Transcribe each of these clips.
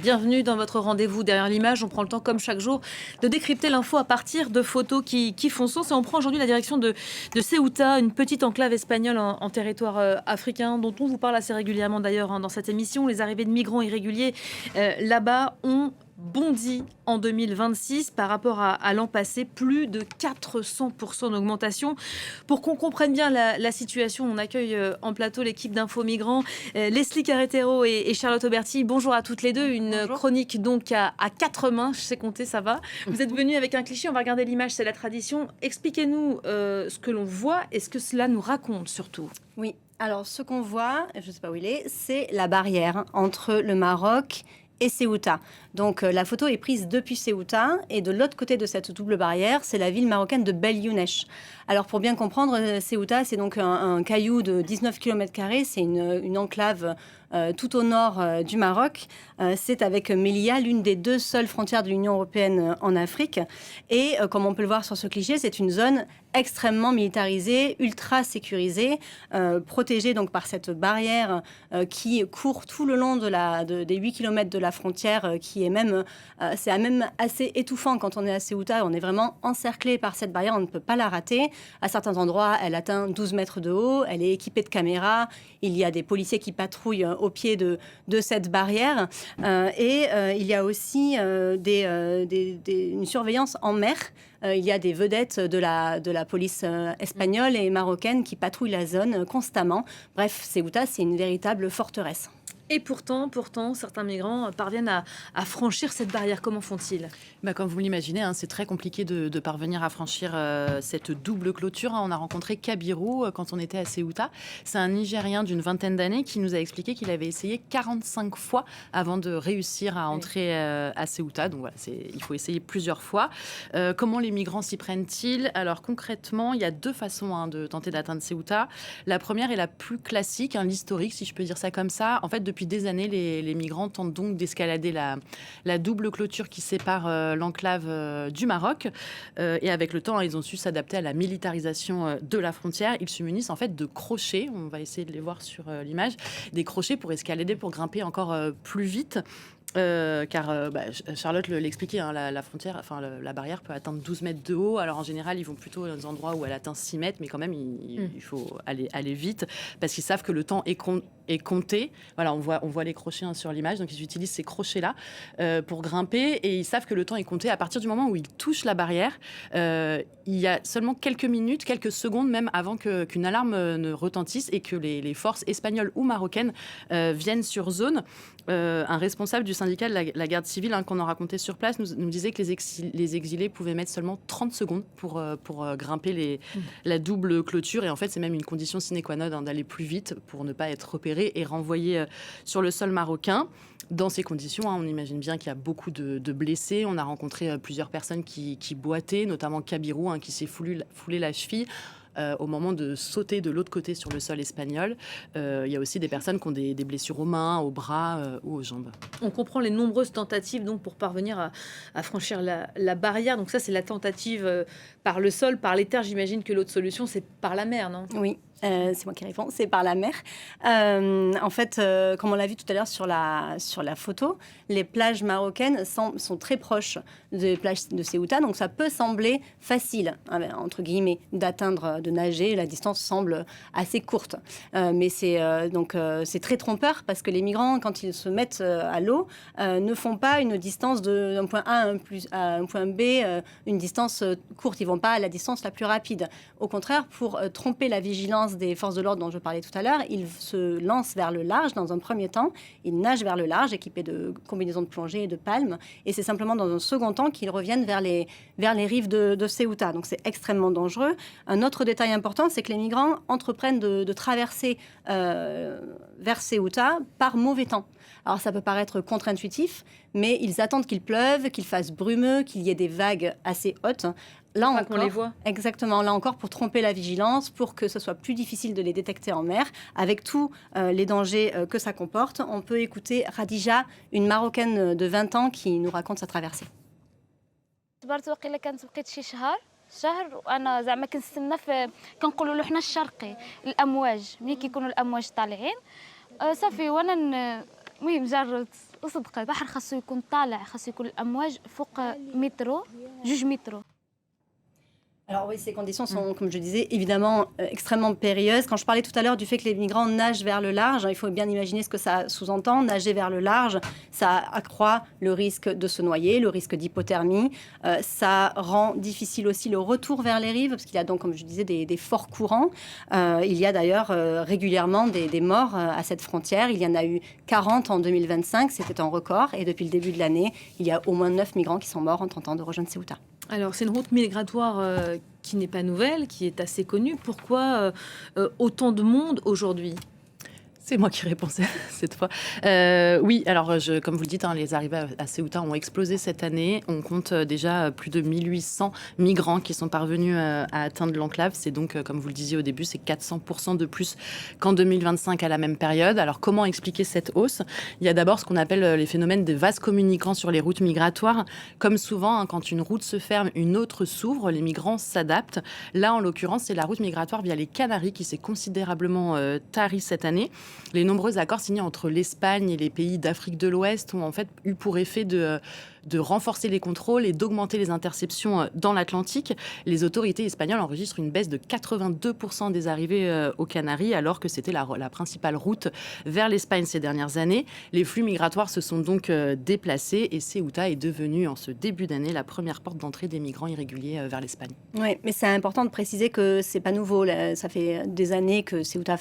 Bienvenue dans votre rendez-vous derrière l'image. On prend le temps, comme chaque jour, de décrypter l'info à partir de photos qui font sens. Et on prend aujourd'hui la direction de Ceuta, une petite enclave espagnole en territoire africain, dont on vous parle assez régulièrement d'ailleurs dans cette émission. Les arrivées de migrants irréguliers là-bas ont bondi en 2026 par rapport à l'an passé, plus de 400% d'augmentation. Pour qu'on comprenne bien la situation, on accueille en plateau l'équipe d'Info Migrants, Leslie Carretero et Charlotte Auberti. Bonjour à toutes les deux. Une Bonjour. chronique donc à quatre mains, je sais compter, ça va. Vous êtes venus avec un cliché, on va regarder l'image, c'est la tradition. Expliquez-nous ce que l'on voit et ce que cela nous raconte surtout. Oui, alors ce qu'on voit, je ne sais pas où il est, c'est la barrière entre le Maroc et Ceuta. Donc la photo est prise depuis Ceuta et de l'autre côté de cette double barrière, c'est la ville marocaine de Bel Younesh. Alors pour bien comprendre, Ceuta, c'est donc un caillou de 19 km², c'est une enclave tout au nord du Maroc. C'est avec Melilla, l'une des deux seules frontières de l'Union européenne en Afrique. Et comme on peut le voir sur ce cliché, c'est une zone extrêmement militarisée, ultra sécurisée, protégée donc par cette barrière qui court tout le long des 8 km de la frontière, qui est même, c'est même assez étouffant quand on est à Ceuta. On est vraiment encerclé par cette barrière, on ne peut pas la rater. À certains endroits, elle atteint 12 mètres de haut, elle est équipée de caméras, il y a des policiers qui patrouillent au pied de cette barrière. Il y a aussi une surveillance en mer. Il y a des vedettes de la police espagnole et marocaine qui patrouillent la zone constamment. Bref, Ceuta, c'est une véritable forteresse. Et pourtant, certains migrants parviennent à franchir cette barrière. Comment font-ils ? Comme vous l'imaginez, c'est très compliqué de parvenir à franchir cette double clôture. On a rencontré Kabiru quand on était à Ceuta. C'est un Nigérien d'une vingtaine d'années qui nous a expliqué qu'il avait essayé 45 fois avant de réussir à entrer à Ceuta. Donc voilà, il faut essayer plusieurs fois. Comment les migrants s'y prennent-ils ? Alors concrètement, il y a deux façons de tenter d'atteindre Ceuta. La première est la plus classique, l'historique, si je peux dire ça comme ça. En fait, depuis des années, les migrants tentent donc d'escalader la double clôture qui sépare l'enclave du Maroc. Et avec le temps, ils ont su s'adapter à la militarisation de la frontière. Ils se munissent en fait de crochets. On va essayer de les voir sur l'image. Des crochets pour escalader, pour grimper encore plus vite. Car Charlotte l'expliquait, la frontière, la barrière peut atteindre 12 mètres de haut. Alors en général, ils vont plutôt dans des endroits où elle atteint 6 mètres, mais quand même, il faut aller vite parce qu'ils savent que le temps est compté. Voilà, on voit les crochets sur l'image, donc ils utilisent ces crochets-là pour grimper et ils savent que le temps est compté. À partir du moment où ils touchent la barrière, il y a seulement quelques minutes, quelques secondes même avant qu'une alarme ne retentisse et que les forces espagnoles ou marocaines viennent sur zone. Un responsable du syndicat de la garde civile qu'on a raconté sur place nous disait que les exilés pouvaient mettre seulement 30 secondes pour grimper la double clôture. Et en fait, c'est même une condition sine qua non d'aller plus vite pour ne pas être repéré et renvoyé sur le sol marocain. Dans ces conditions, on imagine bien qu'il y a beaucoup de blessés. On a rencontré plusieurs personnes qui boitaient, notamment Kabiru, qui s'est foulé la cheville. Au moment de sauter de l'autre côté sur le sol espagnol. Il y a aussi des personnes qui ont des blessures aux mains, aux bras ou aux jambes. On comprend les nombreuses tentatives donc, pour parvenir à franchir la barrière. Donc ça, c'est la tentative par le sol, par les terres. J'imagine que l'autre solution, c'est par la mer, non ? Oui. C'est moi qui réponds, c'est par la mer. En fait, comme on l'a vu tout à l'heure sur la photo, les plages marocaines sont très proches des plages de Ceuta, donc ça peut sembler facile, entre guillemets, de nager. La distance semble assez courte. Mais c'est très trompeur parce que les migrants, quand ils se mettent à l'eau, ne font pas une distance d'un point A à un point B, une distance courte. Ils ne vont pas à la distance la plus rapide. Au contraire, pour tromper la vigilance des forces de l'ordre dont je parlais tout à l'heure, ils se lancent vers le large dans un premier temps. Ils nagent vers le large, équipés de combinaisons de plongée et de palmes. Et c'est simplement dans un second temps qu'ils reviennent vers les rives de Ceuta. Donc c'est extrêmement dangereux. Un autre détail important, c'est que les migrants entreprennent de traverser vers Ceuta par mauvais temps. Alors ça peut paraître contre-intuitif, mais ils attendent qu'il pleuve, qu'il fasse brumeux, qu'il y ait des vagues assez hautes. Là encore, qu'on les voit. Exactement, là encore pour tromper la vigilance, pour que ce soit plus difficile de les détecter en mer, avec tous les dangers que ça comporte. On peut écouter Radija, une Marocaine de 20 ans qui nous raconte sa traversée. شهر وانا زعما كنستنى كنقولوا له حنا الشرقي الامواج ملي كيكونوا الامواج طالعين صافي وانا المهم جربت اصدق البحر خاصو يكون طالع، خاصو يكون الامواج فوق مترو 2 مترو. Alors oui, ces conditions sont, comme je disais, évidemment extrêmement périlleuses. Quand je parlais tout à l'heure du fait que les migrants nagent vers le large, il faut bien imaginer ce que ça sous-entend. Nager vers le large, ça accroît le risque de se noyer, le risque d'hypothermie. Ça rend difficile aussi le retour vers les rives, parce qu'il y a donc, comme je disais, des forts courants. Il y a d'ailleurs régulièrement des morts à cette frontière. Il y en a eu 40 en 2025, c'était un record. Et depuis le début de l'année, il y a au moins 9 migrants qui sont morts en tentant de rejoindre Ceuta. Alors, c'est une route migratoire qui n'est pas nouvelle, qui est assez connue. Pourquoi autant de monde aujourd'hui ? C'est moi qui réponds cette fois. Oui, alors comme vous le dites, les arrivées à Ceuta ont explosé cette année. On compte déjà plus de 1800 migrants qui sont parvenus à atteindre l'enclave. C'est donc, comme vous le disiez au début, c'est 400% de plus qu'en 2025 à la même période. Alors comment expliquer cette hausse ? Il y a d'abord ce qu'on appelle les phénomènes des vases communicants sur les routes migratoires. Comme souvent, quand une route se ferme, une autre s'ouvre, les migrants s'adaptent. Là, en l'occurrence, c'est la route migratoire via les Canaries qui s'est considérablement tarie cette année. Les nombreux accords signés entre l'Espagne et les pays d'Afrique de l'Ouest ont en fait eu pour effet de renforcer les contrôles et d'augmenter les interceptions dans l'Atlantique. Les autorités espagnoles enregistrent une baisse de 82% des arrivées aux Canaries, alors que c'était la principale route vers l'Espagne ces dernières années. Les flux migratoires se sont donc déplacés et Ceuta est devenue, en ce début d'année, la première porte d'entrée des migrants irréguliers vers l'Espagne. Oui, mais c'est important de préciser que c'est pas nouveau. Ça fait des années que Ceuta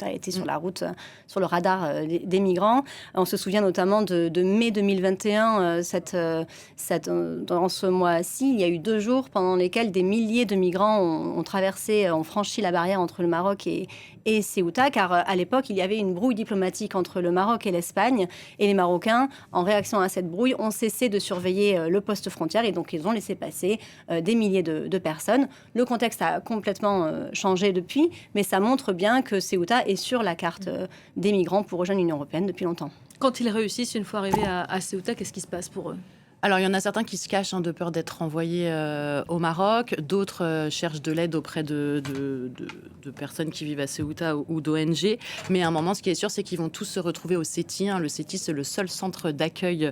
a été sur la route, sur le radar des migrants. On se souvient notamment de mai 2021, dans ce mois-ci, il y a eu 2 jours pendant lesquels des milliers de migrants ont franchi la barrière entre le Maroc et Ceuta, car à l'époque, il y avait une brouille diplomatique entre le Maroc et l'Espagne, et les Marocains, en réaction à cette brouille, ont cessé de surveiller le poste frontière, et donc ils ont laissé passer des milliers de personnes. Le contexte a complètement changé depuis, mais ça montre bien que Ceuta est sur la carte des migrants pour rejoindre l'Union européenne depuis longtemps. Quand ils réussissent, une fois arrivés à Ceuta, qu'est-ce qui se passe pour eux ? Alors, il y en a certains qui se cachent de peur d'être renvoyés au Maroc. D'autres cherchent de l'aide auprès de personnes qui vivent à Ceuta ou d'ONG. Mais à un moment, ce qui est sûr, c'est qu'ils vont tous se retrouver au CETI. Le CETI, c'est le seul centre d'accueil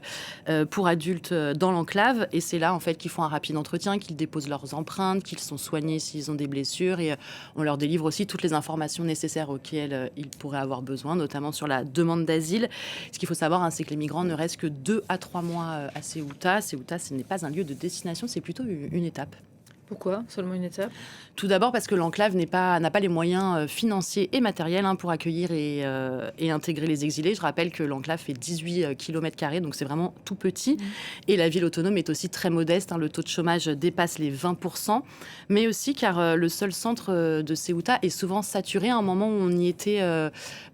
pour adultes dans l'enclave. Et c'est là, en fait, qu'ils font un rapide entretien, qu'ils déposent leurs empreintes, qu'ils sont soignés s'ils ont des blessures. Et on leur délivre aussi toutes les informations nécessaires auxquelles ils pourraient avoir besoin, notamment sur la demande d'asile. Ce qu'il faut savoir, c'est que les migrants ne restent que 2 à 3 mois à Ceuta. Ceuta, ce n'est pas un lieu de destination, c'est plutôt une étape. Pourquoi seulement une étape ? Tout d'abord parce que l'enclave n'a pas les moyens financiers et matériels pour accueillir et intégrer les exilés. Je rappelle que l'enclave fait 18 km², donc c'est vraiment tout petit. Et la ville autonome est aussi très modeste. Le taux de chômage dépasse les 20%. Mais aussi car le seul centre de Ceuta est souvent saturé. À un moment où on y était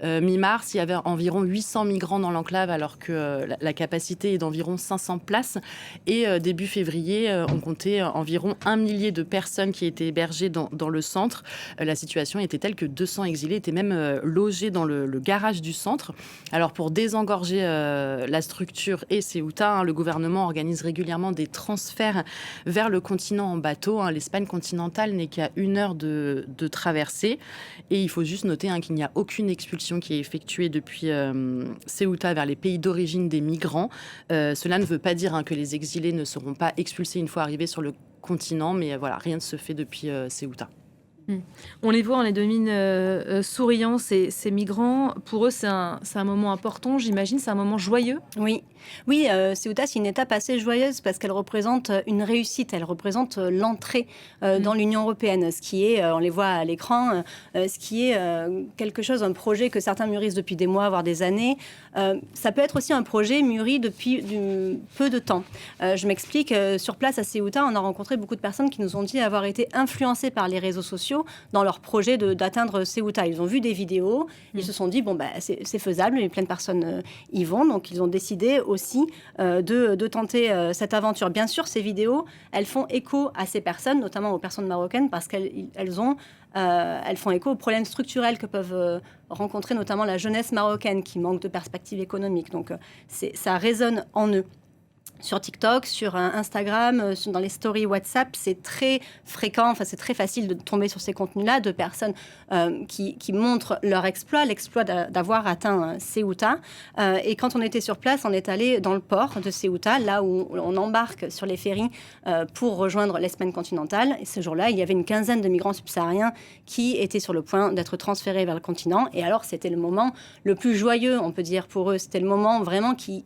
mi-mars, il y avait environ 800 migrants dans l'enclave, alors que la capacité est d'environ 500 places. Et début février, on comptait environ 1 millier de personnes qui étaient hébergées dans le centre. La situation était telle que 200 exilés étaient même logés dans le garage du centre. Alors pour désengorger la structure et Ceuta, le gouvernement organise régulièrement des transferts vers le continent en bateau. L'Espagne continentale n'est qu'à 1 heure de traversée. Et il faut juste noter qu'il n'y a aucune expulsion qui est effectuée depuis Ceuta vers les pays d'origine des migrants. Cela ne veut pas dire que les exilés ne seront pas expulsés une fois arrivés sur le continent, mais voilà, rien ne se fait depuis Ceuta. On les voit, on les domine souriants, ces migrants. Pour eux, c'est un moment important, j'imagine, c'est un moment joyeux. Oui, Ceuta, c'est une étape assez joyeuse parce qu'elle représente une réussite, elle représente l'entrée dans l'Union européenne, ce qui est, on les voit à l'écran, ce qui est quelque chose, un projet que certains mûrissent depuis des mois, voire des années. Ça peut être aussi un projet mûri depuis peu de temps. Je m'explique, sur place à Ceuta, on a rencontré beaucoup de personnes qui nous ont dit avoir été influencées par les réseaux sociaux dans leur projet d'atteindre Ceuta. Ils ont vu des vidéos, ils se sont dit, c'est faisable, mais plein de personnes y vont, donc ils ont décidé aussi de tenter cette aventure. Bien sûr, ces vidéos, elles font écho à ces personnes, notamment aux personnes marocaines, parce qu'elles font écho aux problèmes structurels que peuvent rencontrer notamment la jeunesse marocaine qui manque de perspectives économiques. Donc ça résonne en eux. sur TikTok, sur Instagram, dans les stories WhatsApp, c'est très fréquent, c'est très facile de tomber sur ces contenus-là de personnes qui montrent leur exploit, l'exploit d'avoir atteint Ceuta. Et quand on était sur place, on est allé dans le port de Ceuta, là où on embarque sur les ferries pour rejoindre l'Espagne continentale. Et ce jour-là, il y avait une quinzaine de migrants subsahariens qui étaient sur le point d'être transférés vers le continent. Et alors, c'était le moment le plus joyeux, on peut dire, pour eux. C'était le moment vraiment qui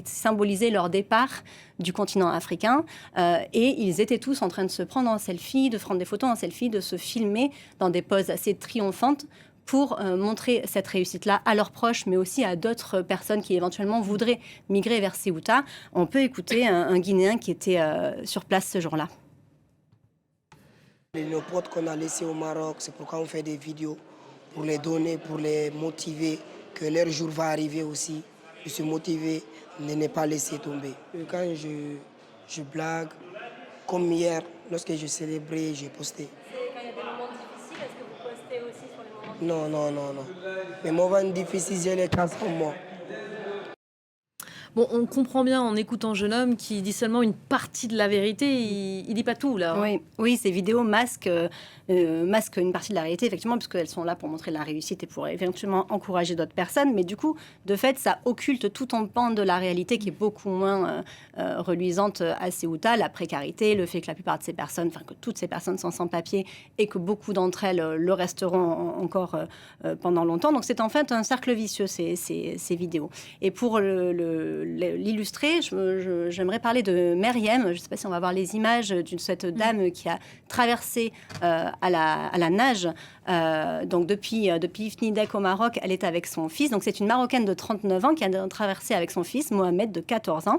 symbolisait leur départ du continent africain, et ils étaient tous en train de se prendre en selfie, de prendre des photos en selfie, de se filmer dans des poses assez triomphantes pour montrer cette réussite-là à leurs proches, mais aussi à d'autres personnes qui éventuellement voudraient migrer vers Ceuta. On peut écouter un Guinéen qui était sur place ce jour-là. Nos potes qu'on a laissés au Maroc, c'est pourquoi on fait des vidéos pour les donner, pour les motiver, que leur jour va arriver aussi, de se motiver, ne pas laisser tomber. Quand je blague, comme hier, lorsque je célébrais, j'ai posté. Quand il y a des moments difficiles, est-ce que vous postez aussi sur les moments Non. Les moments difficiles, je les casse pour moi. Bon, on comprend bien en écoutant Jeune Homme qui dit seulement une partie de la vérité, il dit pas tout là. Oui, ces vidéos masquent une partie de la réalité, effectivement, parce qu'elles sont là pour montrer la réussite et pour éventuellement encourager d'autres personnes. Mais du coup, de fait, ça occulte tout un pan de la réalité qui est beaucoup moins reluisante à Ceuta, la précarité, le fait que la plupart de ces personnes, que toutes ces personnes sont sans papier et que beaucoup d'entre elles le resteront encore pendant longtemps. Donc c'est en fait un cercle vicieux, ces vidéos. Et pour l'illustrer, j'aimerais parler de Meriem. Je ne sais pas si on va voir les images de cette dame qui a traversé à la nage. Donc depuis Ifnidek au Maroc, elle est avec son fils. Donc c'est une Marocaine de 39 ans qui a traversé avec son fils, Mohamed, de 14 ans.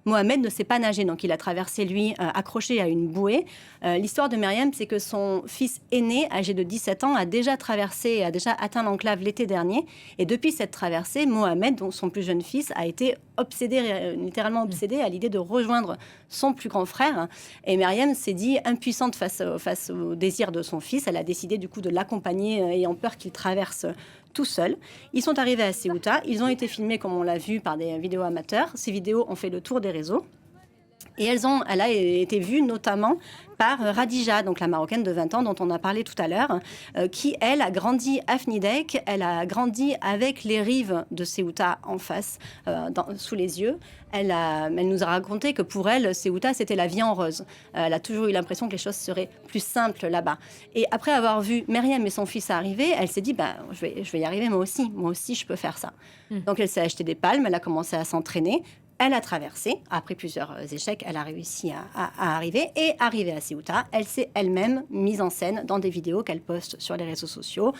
Mohamed ne sait pas nager, donc il a traversé, lui, accroché à une bouée. L'histoire de Meriem, c'est que son fils aîné, âgé de 17 ans, a déjà atteint l'enclave l'été dernier. Et depuis cette traversée, Mohamed, donc son plus jeune fils, a été littéralement obsédé à l'idée de rejoindre son plus grand frère. Et Meriem s'est dit impuissante face au désir de son fils. Elle a décidé du coup de l'accompagner, ayant peur qu'il traverse tout seul. Ils sont arrivés à Ceuta. Ils ont été filmés, comme on l'a vu, par des vidéos amateurs. Ces vidéos ont fait le tour des réseaux. Et elle a été vue notamment par Radija, donc la Marocaine de 20 ans dont on a parlé tout à l'heure, qui, elle, a grandi à Fnidek. Elle a grandi avec les rives de Ceuta en face, sous les yeux. Elle nous a raconté que pour elle, Ceuta, c'était la vie en rose. Elle a toujours eu l'impression que les choses seraient plus simples là-bas. Et après avoir vu Meriem et son fils arriver, elle s'est dit, je vais y arriver moi aussi je peux faire ça. Donc elle s'est acheté des palmes, elle a commencé à s'entraîner. Elle a traversé, après plusieurs échecs, elle a réussi à arriver. Et arrivée à Ceuta, elle s'est elle-même mise en scène dans des vidéos qu'elle poste sur les réseaux sociaux,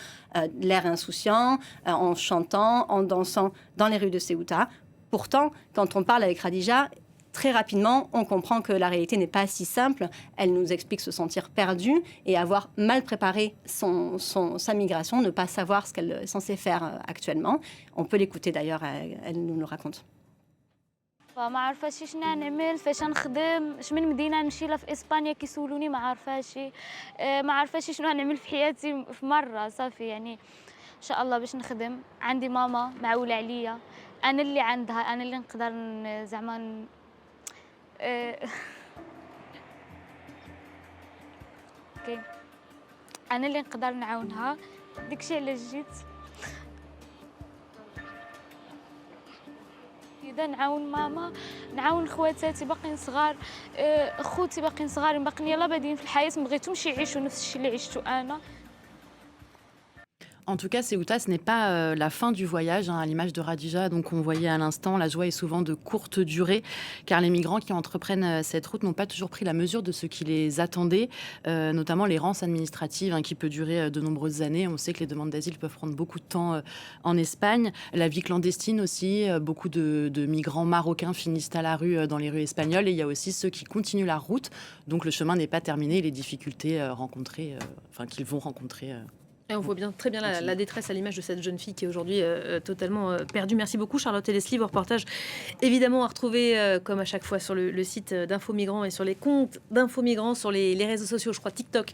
l'air insouciant, en chantant, en dansant dans les rues de Ceuta. Pourtant, quand on parle avec Radija, très rapidement, on comprend que la réalité n'est pas si simple. Elle nous explique se sentir perdue et avoir mal préparé sa migration, ne pas savoir ce qu'elle est censée faire actuellement. On peut l'écouter d'ailleurs, elle nous le raconte. فما عارفاش شنو نعمل فاش نخدم اش من مدينه نمشي لها في اسبانيا كيسولوني ما عارفاش شنو نعمل في حياتي في مره صافي يعني ان شاء الله باش نخدم عندي ماما معوله عليا انا اللي عندها انا اللي نقدر زعما انا اللي نقدر نعاونها داكشي علاش جيت إذا نعاون ماما نعاون خواتاتي باقيين صغار خوتي باقيين صغارين باقيين يلا بادين في الحياة ما بغيتهمش يعيشوا نفس الشيء اللي عشته أنا. En tout cas, Ceuta, ce n'est pas la fin du voyage, à l'image de Radija. Donc, on voyait à l'instant, la joie est souvent de courte durée, car les migrants qui entreprennent cette route n'ont pas toujours pris la mesure de ce qui les attendait, notamment l'errance administrative qui peut durer de nombreuses années. On sait que les demandes d'asile peuvent prendre beaucoup de temps en Espagne. La vie clandestine aussi, beaucoup de migrants marocains finissent à la rue dans les rues espagnoles. Et il y a aussi ceux qui continuent la route, donc le chemin n'est pas terminé, les difficultés qu'ils vont rencontrer. Et on voit très bien la détresse à l'image de cette jeune fille qui est aujourd'hui totalement perdue. Merci beaucoup Charlotte et Leslie. Vos reportages évidemment à retrouver comme à chaque fois sur le site d'Info Migrants et sur les comptes d'Info Migrants sur les réseaux sociaux, je crois TikTok,